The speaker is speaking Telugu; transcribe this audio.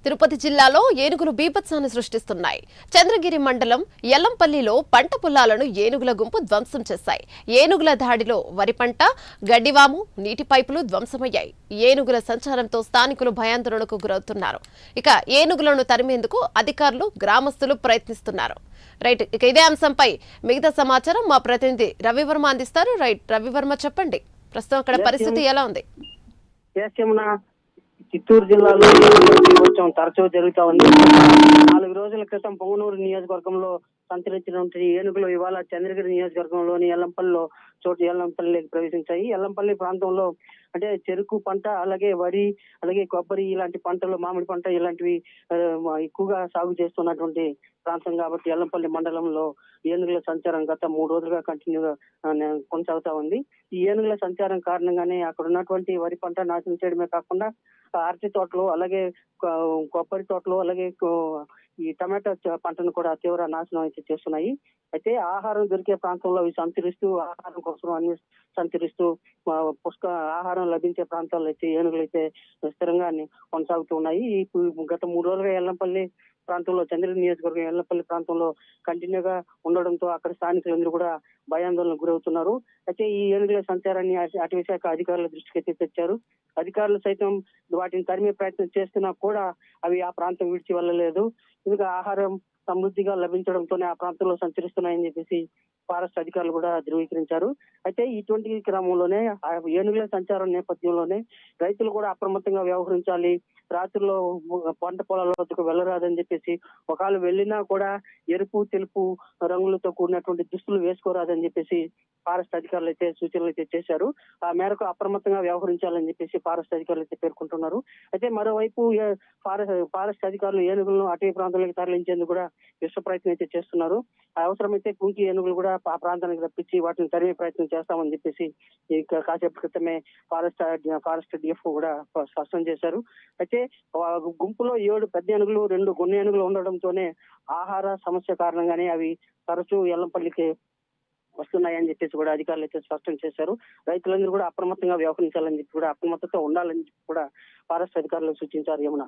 తిరుపతి జిల్లాలో ఏనుగులు బీభత్సాన్ని సృష్టిస్తున్నాయి. చంద్రగిరి మండలం యల్లంపల్లిలో పంట పొలాలను ఏనుగుల గుంపు ధ్వంసం చేశాయి. ఏనుగుల దాడిలో వరి పంట, గడ్డివాము, నీటి పైపులు ధ్వంసమయ్యాయి. ఏనుగుల సంచారంతో స్థానికులు భయాందోళనకు గురవుతున్నారు. ఇక ఏనుగులను తరిమేందుకు అధికారులు, గ్రామస్తులు ప్రయత్నిస్తున్నారు. రైట్, ఇక ఇదే అంశంపై మిగతా సమాచారం మా ప్రతినిధి రవివర్మ అందిస్తారు. రైట్, రవివర్మ చెప్పండి, ప్రస్తుతం అక్కడ పరిస్థితి ఎలా ఉంది? చిత్తూరు జిల్లాలో కొంచెం తరచూ జరుగుతా ఉంది. 4 రోజుల క్రితం పొంగనూరు నియోజకవర్గంలో సంచరించినటువంటి ఏనుగులు ఇవాళ చంద్రగిరి నియోజకవర్గంలోని యల్లంపల్లికి ప్రవేశించాయి. యల్లంపల్లి ప్రాంతంలో అంటే చెరుకు పంట, అలాగే వరి, అలాగే కొబ్బరి ఇలాంటి పంటలు, మామిడి పంట ఇలాంటివి ఎక్కువగా సాగు చేస్తున్నటువంటి ప్రాంతం కాబట్టి యల్లంపల్లి మండలంలో ఏనుగుల సంచారం గత 3 రోజులుగా కంటిన్యూగా కొనసాగుతా ఉంది. ఈ ఏనుగుల సంచారం కారణంగానే అక్కడ ఉన్నటువంటి వరి పంట నాశనం చేయడమే కాకుండా అరటి తోటలు, అలాగే కొబ్బరి తోటలు, అలాగే ఈ టమాటా పంటను కూడా తీవ్ర నాశనం అయితే చేస్తున్నాయి. అయితే ఆహారం దొరికే ప్రాంతంలో అవి సంచరిస్తూ, ఆహారం కోసం అన్ని సంచరిస్తూ ఆహారం లభించే ప్రాంతాల్లో అయితే ఏనుగులు అయితే స్థిరంగా కొనసాగుతూ ఉన్నాయి. గత 3 రోజులుగా యల్లంపల్లి ప్రాంతంలో, చంద్రగిరి నియోజకవర్గం యల్లంపల్లి ప్రాంతంలో కంటిన్యూగా ఉండడంతో అక్కడ స్థానికులందరూ కూడా భయాందోళనకు గురవుతున్నారు. అయితే ఈ ఏనుగుల సంచారాన్ని అటవీ శాఖ అధికారుల దృష్టికి అయితే తెచ్చారు. అధికారులు సైతం వాటిని తరిమే ప్రయత్నం చేస్తున్నా కూడా అవి ఆ ప్రాంతం విడిచి వెళ్ళలేదు. ఇంకా ఆహారం సమృద్ధిగా లభించడంతోనే ఆ ప్రాంతంలో సంచరిస్తున్నాయని చెప్పేసి ఫారెస్ట్ అధికారులు కూడా ధృవీకరించారు. అయితే ఇటువంటి క్రమంలోనే ఏనుగుల సంచారం నేపథ్యంలోనే రైతులు కూడా అప్రమత్తంగా వ్యవహరించాలి. రాత్రుల్లో పంట పొలాల వద్దకు వెళ్ళరాదని చెప్పేసి, ఒకవేళ వెళ్ళినా కూడా ఎరుపు, తెలుపు రంగులతో కూడినటువంటి దుస్తులు వేసుకోరాదని చెప్పేసి ఫారెస్ట్ అధికారులు అయితే సూచనలు అయితే చేశారు. ఆ మేరకు అప్రమత్తంగా వ్యవహరించాలని చెప్పేసి ఫారెస్ట్ అధికారులు అయితే పేర్కొంటున్నారు. అయితే మరోవైపు ఫారెస్ట్ అధికారులు ఏనుగులను అటవీ ప్రాంతాలకు తరలించేందుకు కూడా విశ్వ ప్రయత్నం అయితే చేస్తున్నారు. అవసరమైతే కుంకి ఏనుగులు కూడా ఆ ప్రాంతానికి రప్పించి వాటిని తరిమే ప్రయత్నం చేస్తామని చెప్పేసి కాసేపు క్రితమే ఫారెస్ట్ డిఎఫ్ కూడా స్పష్టం చేశారు. అయితే గుంపులో 7 పెద్ద ఏనుగులు, 2 గున్న ఏనుగులు ఉండడంతోనే ఆహార సమస్య కారణంగానే అవి తరచూ యల్లంపల్లికి వస్తున్నాయని చెప్పేసి కూడా అధికారులు అయితే స్పష్టం చేశారు. రైతులందరూ కూడా అప్రమత్తంగా వ్యవహరించాలని చెప్పి కూడా, అప్రమత్తతో ఉండాలని చెప్పి కూడా ఫారెస్ట్ అధికారులు సూచించారు. యమున.